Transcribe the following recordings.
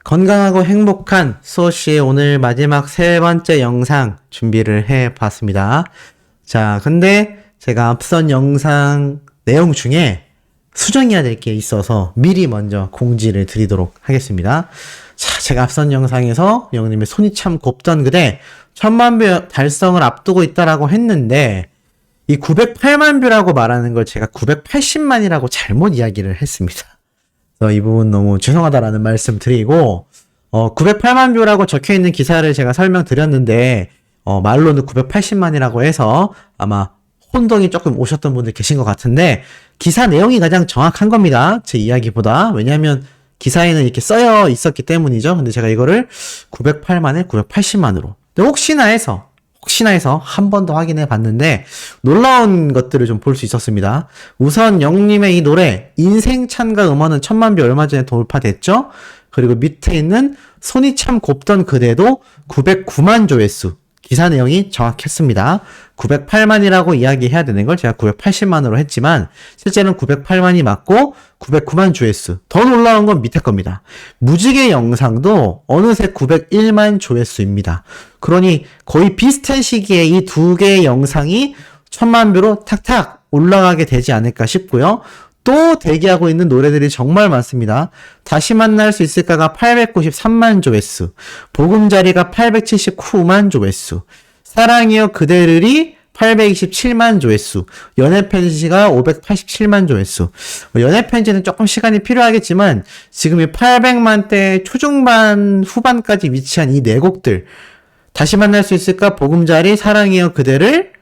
건강하고 행복한 수호씨의 오늘 마지막 세 번째 영상 준비를 해봤습니다. 자, 근데 제가 앞선 영상 내용 중에 수정해야 될 게 있어서 미리 먼저 공지를 드리도록 하겠습니다. 자, 제가 앞선 영상에서 영님의 손이 참 곱던 그대 1000만 뷰 달성을 앞두고 있다라고 했는데 이 908만 뷰라고 말하는 걸 제가 980만이라고 잘못 이야기를 했습니다. 이 부분 너무 죄송하다라는 말씀 드리고 908만 뷰라고 적혀있는 기사를 제가 설명드렸는데 말로는 980만이라고 해서 아마 혼동이 조금 오셨던 분들 계신 것 같은데 기사 내용이 가장 정확한 겁니다. 제 이야기보다. 왜냐하면 기사에는 이렇게 써여 있었기 때문이죠. 근데 제가 이거를 908만에 980만으로 혹시나 해서 한 번 더 확인해 봤는데 놀라운 것들을 좀 볼 수 있었습니다. 우선 영님의 이 노래 인생 찬가 음원은 1000만 뷰 얼마 전에 돌파됐죠. 그리고 밑에 있는 손이 참 곱던 그대도 909만 조회수. 기사 내용이 정확했습니다. 908만이라고 이야기해야 되는 걸 제가 980만으로 했지만 실제는 908만이 맞고 909만 조회수. 더 놀라운 건 밑에 겁니다. 무지개 영상도 어느새 901만 조회수입니다. 그러니 거의 비슷한 시기에 이 두 개의 영상이 1000만 뷰로 탁탁 올라가게 되지 않을까 싶고요. 또 대기하고 있는 노래들이 정말 많습니다. 다시 만날 수 있을까가 893만 조회수, 보금자리가 879만 조회수, 사랑이여 그대를이 827만 조회수, 연애편지가 587만 조회수. 연애편지는 조금 시간이 필요하겠지만 지금 이 800만대 초중반 후반까지 위치한 이 네 곡들, 다시 만날 수 있을까, 보금자리, 사랑이여 그대를,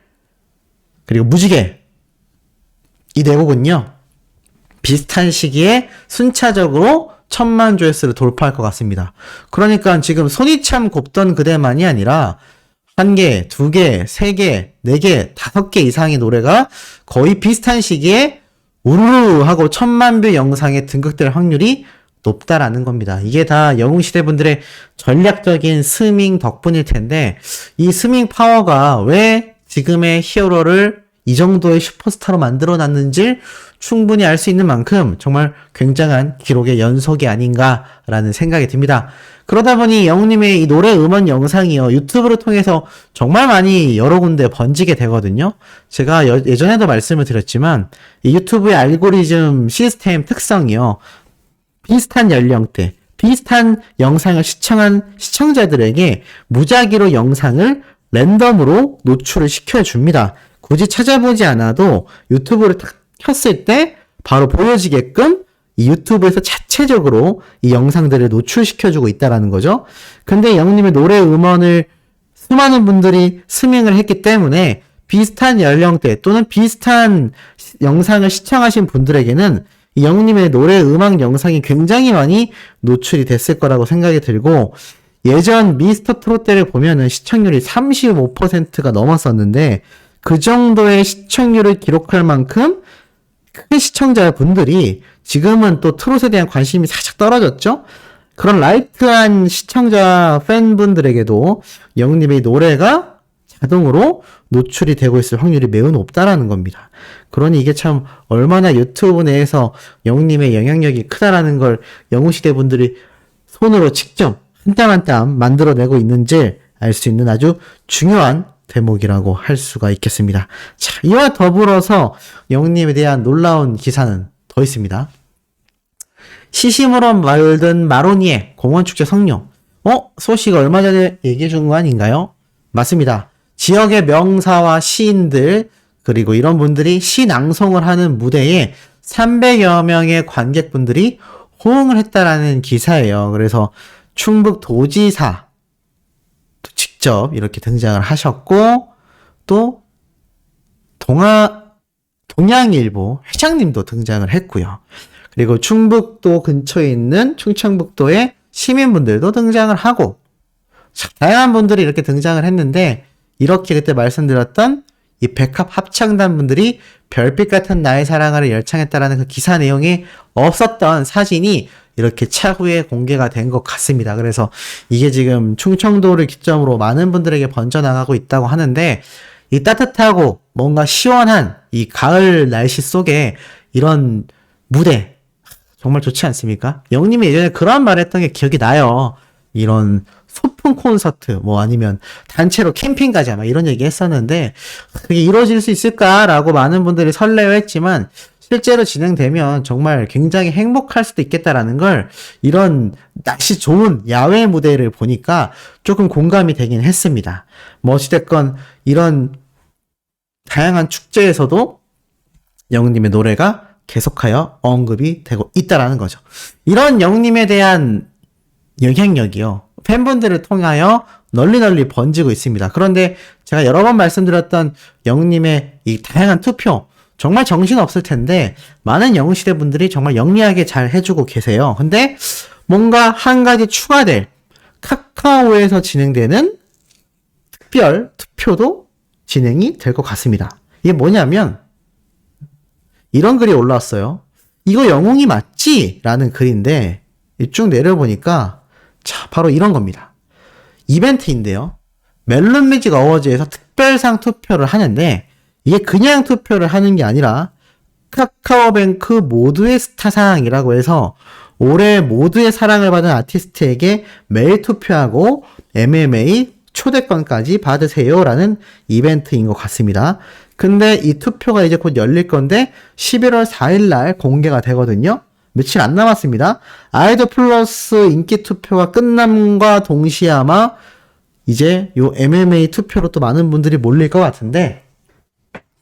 그리고 무지개, 이 네 곡은요 비슷한 시기에 순차적으로 1000만 조회수를 돌파할 것 같습니다. 그러니까 지금 손이 참 곱던 그대만이 아니라 1개, 2개, 3개, 4개, 5개 이상의 노래가 거의 비슷한 시기에 우르르 하고 1000만 뷰 영상에 등극될 확률이 높다라는 겁니다. 이게 다 영웅시대 분들의 전략적인 스밍 덕분일 텐데 이 스밍 파워가 왜 지금의 히어로를 이 정도의 슈퍼스타로 만들어놨는지 충분히 알 수 있는 만큼 정말 굉장한 기록의 연속이 아닌가라는 생각이 듭니다. 그러다 보니 영웅님의 이 노래 음원 영상이요 유튜브를 통해서 정말 많이 여러 군데 번지게 되거든요. 제가 예전에도 말씀을 드렸지만 이 유튜브의 알고리즘 시스템 특성이요 비슷한 연령대, 비슷한 영상을 시청한 시청자들에게 무작위로 영상을 랜덤으로 노출을 시켜줍니다. 굳이 찾아보지 않아도 유튜브를 딱 켰을 때 바로 보여지게끔 이 유튜브에서 자체적으로 이 영상들을 노출시켜주고 있다라는 거죠. 근데 영님의 노래 음원을 수많은 분들이 스밍을 했기 때문에 비슷한 연령대 또는 비슷한 영상을 시청하신 분들에게는 이 영님의 노래 음악 영상이 굉장히 많이 노출이 됐을 거라고 생각이 들고 예전 미스터 트롯 때를 보면은 시청률이 35%가 넘었었는데 그 정도의 시청률을 기록할 만큼 큰 시청자분들이 지금은 또 트롯에 대한 관심이 살짝 떨어졌죠? 그런 라이트한 시청자 팬분들에게도 영님의 노래가 자동으로 노출이 되고 있을 확률이 매우 높다라는 겁니다. 그러니 이게 참 얼마나 유튜브 내에서 영님의 영향력이 크다라는 걸 영웅시대 분들이 손으로 직접 한 땀 한 땀 만들어내고 있는지 알 수 있는 아주 중요한 대목이라고 할 수가 있겠습니다. 자, 이와 더불어서 영웅님에 대한 놀라운 기사는 더 있습니다. 시시무런 말든 마로니에 공원축제 성룡. 소식 얼마 전에 얘기해 준 거 아닌가요? 맞습니다. 지역의 명사와 시인들 그리고 이런 분들이 시 낭송을 하는 무대에 300여 명의 관객분들이 호응을 했다라는 기사예요. 그래서 충북 도지사 직접 이렇게 등장을 하셨고 또 동양일보 회장님도 등장을 했고요. 그리고 충북도 근처에 있는 충청북도의 시민분들도 등장을 하고 다양한 분들이 이렇게 등장을 했는데 이렇게 그때 말씀드렸던 이 백합 합창단 분들이 별빛 같은 나의 사랑을 열창했다라는 그 기사 내용에 없었던 사진이 이렇게 차후에 공개가 된 것 같습니다. 그래서 이게 지금 충청도를 기점으로 많은 분들에게 번져나가고 있다고 하는데 이 따뜻하고 뭔가 시원한 이 가을 날씨 속에 이런 무대 정말 좋지 않습니까? 영님이 예전에 그런 말 했던 게 기억이 나요. 이런 소풍 콘서트, 뭐 아니면 단체로 캠핑 가자, 막 이런 얘기 했었는데, 그게 이루어질 수 있을까라고 많은 분들이 설레어 했지만, 실제로 진행되면 정말 굉장히 행복할 수도 있겠다라는 걸 이런 날씨 좋은 야외 무대를 보니까 조금 공감이 되긴 했습니다. 뭐 어찌됐건 이런 다양한 축제에서도 영웅님의 노래가 계속하여 언급이 되고 있다라는 거죠. 이런 영웅님에 대한 영향력이요, 팬분들을 통하여 널리 번지고 있습니다. 그런데 제가 여러 번 말씀드렸던 영웅님의 이 다양한 투표, 정말 정신없을 텐데 많은 영웅시대 분들이 정말 영리하게 잘 해주고 계세요. 근데 뭔가 한 가지 추가될 카카오에서 진행되는 특별 투표도 진행이 될 것 같습니다. 이게 뭐냐면 이런 글이 올라왔어요. 이거 영웅이 맞지? 라는 글인데 쭉 내려보니까 자, 바로 이런 겁니다. 이벤트인데요. 멜론뮤직 어워즈에서 특별상 투표를 하는데 이게 그냥 투표를 하는 게 아니라 카카오뱅크 모두의 스타상이라고 해서 올해 모두의 사랑을 받은 아티스트에게 매일 투표하고 MMA 초대권까지 받으세요라는 이벤트인 것 같습니다. 근데 이 투표가 이제 곧 열릴 건데 11월 4일 날 공개가 되거든요. 며칠 안 남았습니다. 아이돌 플러스 인기 투표가 끝남과 동시에 아마 이제 요 MMA 투표로 또 많은 분들이 몰릴 것 같은데,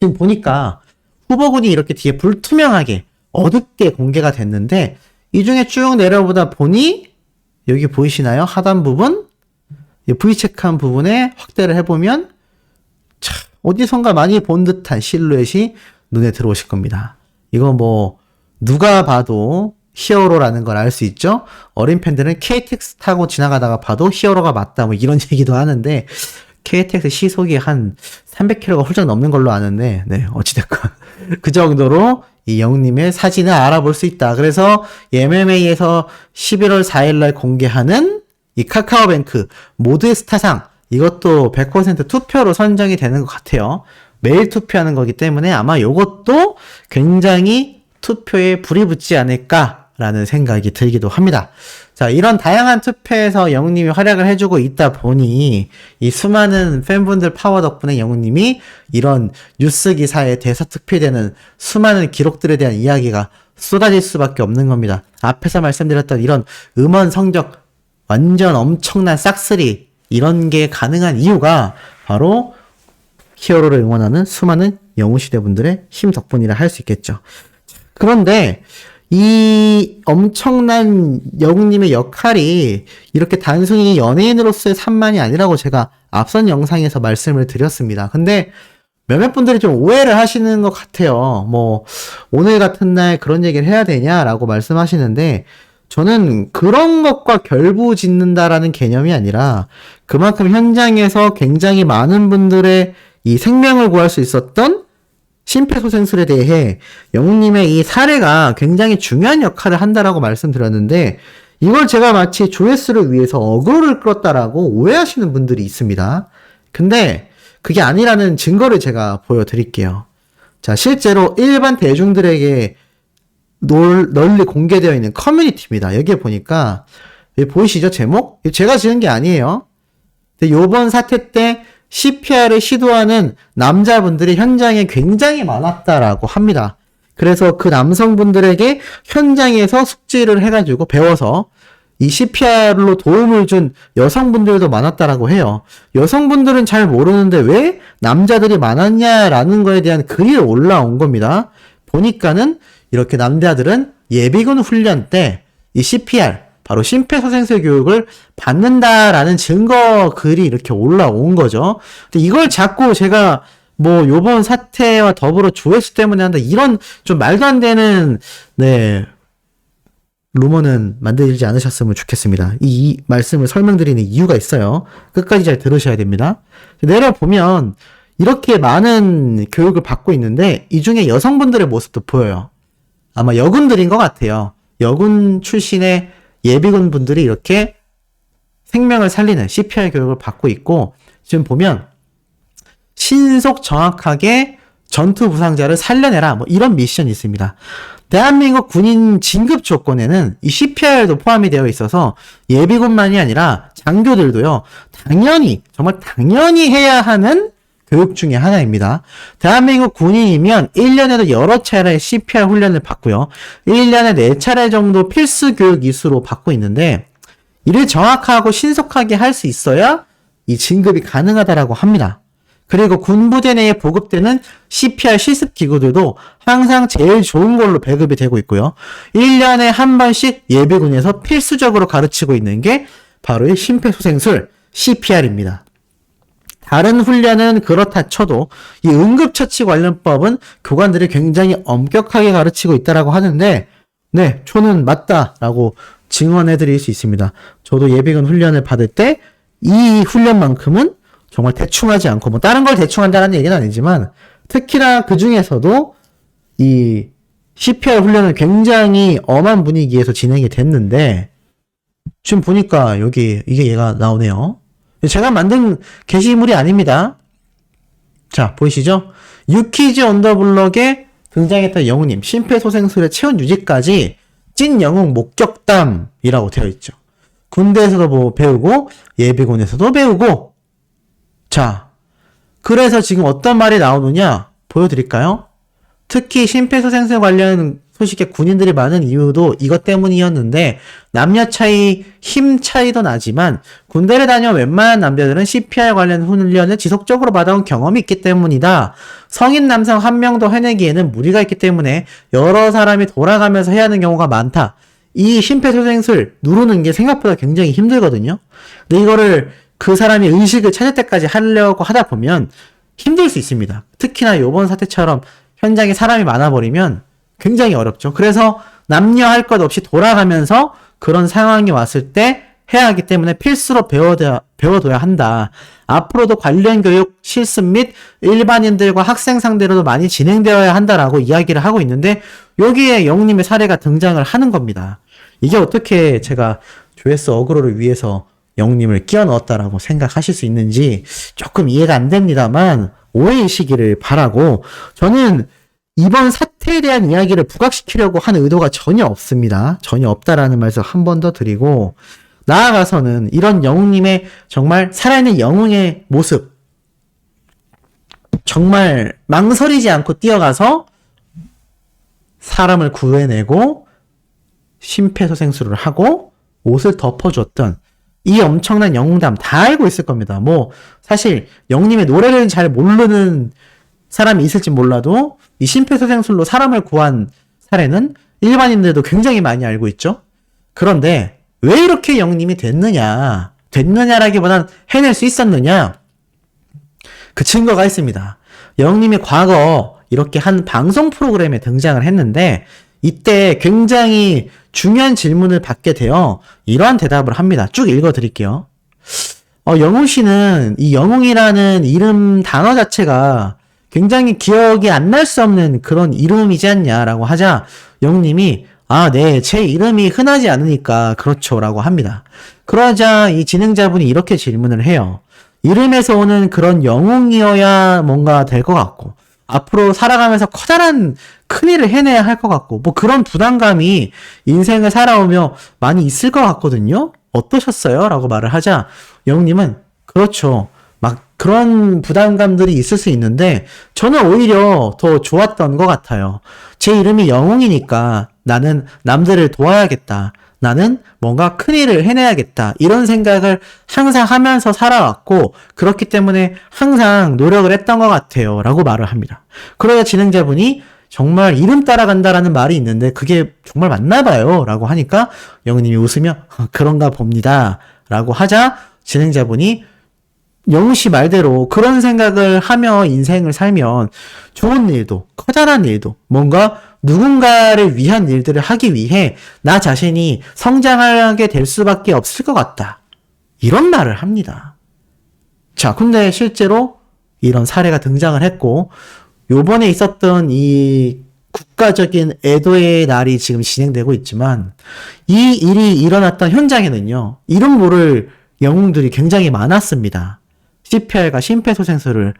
지금 보니까 후보군이 이렇게 뒤에 불투명하게 어둡게 공개가 됐는데 이 중에 쭉 내려보다 보니 여기 보이시나요? 하단 부분 V체크한 부분에 확대를 해보면 참 어디선가 많이 본 듯한 실루엣이 눈에 들어오실 겁니다. 이거 뭐 누가 봐도 히어로라는 걸 알 수 있죠? 어린 팬들은 KTX 타고 지나가다가 봐도 히어로가 맞다 뭐 이런 얘기도 하는데, KTX 시속이 한 300km가 훌쩍 넘는 걸로 아는데, 네, 어찌됐건 그 정도로 이 영웅님의 사진을 알아볼 수 있다. 그래서 MMA에서 11월 4일날 공개하는 이 카카오뱅크 모두의 스타상, 이것도 100% 투표로 선정이 되는 것 같아요. 매일 투표하는 거기 때문에 아마 요것도 굉장히 투표에 불이 붙지 않을까라는 생각이 들기도 합니다. 자, 이런 다양한 투표에서 영웅님이 활약을 해주고 있다 보니 이 수많은 팬분들 파워 덕분에 영웅님이 이런 뉴스 기사에 대서특필되는 수많은 기록들에 대한 이야기가 쏟아질 수밖에 없는 겁니다. 앞에서 말씀드렸던 이런 음원 성적 완전 엄청난 싹쓸이, 이런 게 가능한 이유가 바로 히어로를 응원하는 수많은 영웅시대 분들의 힘 덕분이라 할 수 있겠죠. 그런데 이 엄청난 영웅님의 역할이 이렇게 단순히 연예인으로서의 산만이 아니라고 제가 앞선 영상에서 말씀을 드렸습니다. 근데 몇몇 분들이 좀 오해를 하시는 것 같아요. 뭐 오늘 같은 날 그런 얘기를 해야 되냐라고 말씀하시는데, 저는 그런 것과 결부짓는다라는 개념이 아니라 그만큼 현장에서 굉장히 많은 분들의 이 생명을 구할 수 있었던 심폐소생술에 대해 영웅님의 이 사례가 굉장히 중요한 역할을 한다라고 말씀드렸는데, 이걸 제가 마치 조회수를 위해서 어그로를 끌었다라고 오해하시는 분들이 있습니다. 근데 그게 아니라는 증거를 제가 보여드릴게요. 자, 실제로 일반 대중들에게 널리 공개되어 있는 커뮤니티입니다. 여기에 보니까 보이시죠? 제목? 제가 지은 게 아니에요. 근데 요번 사태 때 CPR을 시도하는 남자분들이 현장에 굉장히 많았다라고 합니다. 그래서 그 남성분들에게 현장에서 숙지를 해가지고 배워서 이 CPR로 도움을 준 여성분들도 많았다라고 해요. 여성분들은 잘 모르는데 왜 남자들이 많았냐라는 거에 대한 글이 올라온 겁니다. 보니까는 이렇게 남자들은 예비군 훈련 때 이 CPR, 바로 심폐소생술 교육을 받는다라는 증거 글이 이렇게 올라온 거죠. 근데 이걸 자꾸 제가 뭐 요번 사태와 더불어 조회수 때문에 한다, 이런 좀 말도 안 되는 네 루머는 만들지 않으셨으면 좋겠습니다. 이 말씀을 설명드리는 이유가 있어요. 끝까지 잘 들으셔야 됩니다. 내려보면 이렇게 많은 교육을 받고 있는데 이 중에 여성분들의 모습도 보여요. 아마 여군들인 것 같아요. 여군 출신의 예비군 분들이 이렇게 생명을 살리는 CPR 교육을 받고 있고, 지금 보면 신속 정확하게 전투 부상자를 살려내라. 뭐 이런 미션이 있습니다. 대한민국 군인 진급 조건에는 이 CPR도 포함이 되어 있어서 예비군만이 아니라 장교들도요. 당연히 정말 당연히 해야 하는 교육 중에 하나입니다. 대한민국 군인이면 1년에도 여러 차례 CPR 훈련을 받고요. 1년에 4차례 정도 필수 교육 이수로 받고 있는데 이를 정확하고 신속하게 할 수 있어야 이 진급이 가능하다라고 합니다. 그리고 군부대 내에 보급되는 CPR 실습 기구들도 항상 제일 좋은 걸로 배급이 되고 있고요. 1년에 한 번씩 예비군에서 필수적으로 가르치고 있는 게 바로 이 심폐소생술 CPR입니다. 다른 훈련은 그렇다 쳐도 이 응급처치 관련법은 교관들이 굉장히 엄격하게 가르치고 있다라고 하는데 네, 초는 맞다라고 증언해 드릴 수 있습니다. 저도 예비군 훈련을 받을 때 이 훈련만큼은 정말 대충 하지 않고, 뭐, 다른 걸 대충 한다는 얘기는 아니지만, 특히나 그 중에서도 이 CPR 훈련은 굉장히 엄한 분위기에서 진행이 됐는데, 지금 보니까 여기, 이게 얘가 나오네요. 제가 만든 게시물이 아닙니다. 자, 보이시죠? 유키즈 언더블럭에 등장했던 영웅님, 심폐소생술의 체온 유지까지 찐 영웅 목격담이라고 되어 있죠. 군대에서도 뭐 배우고, 예비군에서도 배우고, 자, 그래서 지금 어떤 말이 나오느냐 보여드릴까요? 특히 심폐소생술 관련 소식에 군인들이 많은 이유도 이것 때문이었는데 남녀 차이, 힘 차이도 나지만 군대를 다녀온 웬만한 남자들은 CPR 관련 훈련을 지속적으로 받아온 경험이 있기 때문이다. 성인 남성 한 명도 해내기에는 무리가 있기 때문에 여러 사람이 돌아가면서 해야 하는 경우가 많다. 이 심폐소생술 누르는 게 생각보다 굉장히 힘들거든요. 근데 이거를 그 사람이 의식을 찾을 때까지 하려고 하다 보면 힘들 수 있습니다. 특히나 이번 사태처럼 현장에 사람이 많아버리면 굉장히 어렵죠. 그래서 남녀 할 것 없이 돌아가면서 그런 상황이 왔을 때 해야 하기 때문에 필수로 배워둬야 한다. 앞으로도 관련 교육, 실습 및 일반인들과 학생 상대로도 많이 진행되어야 한다라고 이야기를 하고 있는데 여기에 영웅님의 사례가 등장을 하는 겁니다. 이게 어떻게 제가 조회수 어그로를 위해서 영웅님을 끼워 넣었다라고 생각하실 수 있는지 조금 이해가 안 됩니다만 오해이시기를 바라고, 저는 이번 사태에 대한 이야기를 부각시키려고 하는 의도가 전혀 없습니다. 전혀 없다라는 말씀 한 번 더 드리고, 나아가서는 이런 영웅님의 정말 살아있는 영웅의 모습, 정말 망설이지 않고 뛰어가서 사람을 구해내고 심폐소생술을 하고 옷을 덮어줬던 이 엄청난 영웅담 다 알고 있을 겁니다. 뭐 사실 영웅님의 노래를 잘 모르는 사람이 있을지 몰라도 이 심폐소생술로 사람을 구한 사례는 일반인들도 굉장히 많이 알고 있죠. 그런데 왜 이렇게 영웅님이 됐느냐라기보단 해낼 수 있었느냐? 그 증거가 있습니다. 영웅님이 과거 이렇게 한 방송 프로그램에 등장을 했는데 이때 굉장히 중요한 질문을 받게 되어 이러한 대답을 합니다. 쭉 읽어드릴게요. 영웅 씨는 이 영웅이라는 이름 단어 자체가 굉장히 기억이 안 날 수 없는 그런 이름이지 않냐라고 하자 영웅님이 네, 제 이름이 흔하지 않으니까 그렇죠라고 합니다. 그러자 이 진행자분이 이렇게 질문을 해요. 이름에서 오는 그런 영웅이어야 뭔가 될 것 같고 앞으로 살아가면서 커다란 큰일을 해내야 할 것 같고 뭐 그런 부담감이 인생을 살아오며 많이 있을 것 같거든요. 어떠셨어요? 라고 말을 하자 영웅님은 그렇죠. 막 그런 부담감들이 있을 수 있는데 저는 오히려 더 좋았던 것 같아요. 제 이름이 영웅이니까 나는 남들을 도와야겠다. 나는 뭔가 큰일을 해내야겠다. 이런 생각을 항상 하면서 살아왔고 그렇기 때문에 항상 노력을 했던 것 같아요. 라고 말을 합니다. 그러자 진행자분이 정말 이름 따라간다라는 말이 있는데 그게 정말 맞나 봐요. 라고 하니까 영웅님이 웃으며 그런가 봅니다. 라고 하자 진행자분이 영웅씨 말대로 그런 생각을 하며 인생을 살면 좋은 일도 커다란 일도 뭔가 누군가를 위한 일들을 하기 위해 나 자신이 성장하게 될 수밖에 없을 것 같다. 이런 말을 합니다. 자, 근데 실제로 이런 사례가 등장을 했고 요번에 있었던 이 국가적인 애도의 날이 지금 진행되고 있지만 이 일이 일어났던 현장에는요. 이름 모를 영웅들이 굉장히 많았습니다. CPR과 심폐소생술을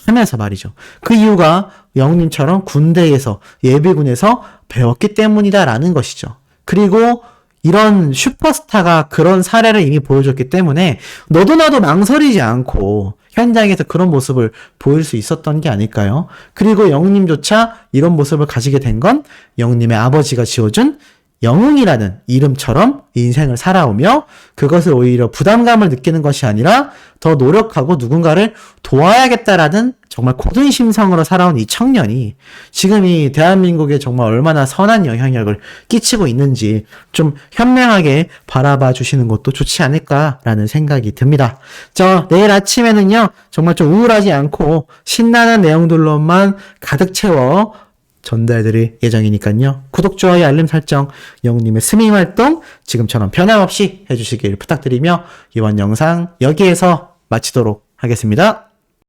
하면서 말이죠. 그 이유가 영웅님처럼 군대에서, 예비군에서 배웠기 때문이다라는 것이죠. 그리고 이런 슈퍼스타가 그런 사례를 이미 보여줬기 때문에 너도 나도 망설이지 않고 현장에서 그런 모습을 보일 수 있었던 게 아닐까요? 그리고 영웅님조차 이런 모습을 가지게 된 건 영웅님의 아버지가 지어준 영웅이라는 이름처럼 인생을 살아오며 그것을 오히려 부담감을 느끼는 것이 아니라 더 노력하고 누군가를 도와야겠다라는 정말 고든 심성으로 살아온 이 청년이 지금 이 대한민국에 정말 얼마나 선한 영향력을 끼치고 있는지 좀 현명하게 바라봐 주시는 것도 좋지 않을까라는 생각이 듭니다. 내일 아침에는요, 정말 좀 우울하지 않고 신나는 내용들로만 가득 채워 전달드릴 예정이니까요. 구독, 좋아요, 알림 설정, 영웅님의 스밍 활동 지금처럼 변함없이 해주시길 부탁드리며 이번 영상 여기에서 마치도록 하겠습니다.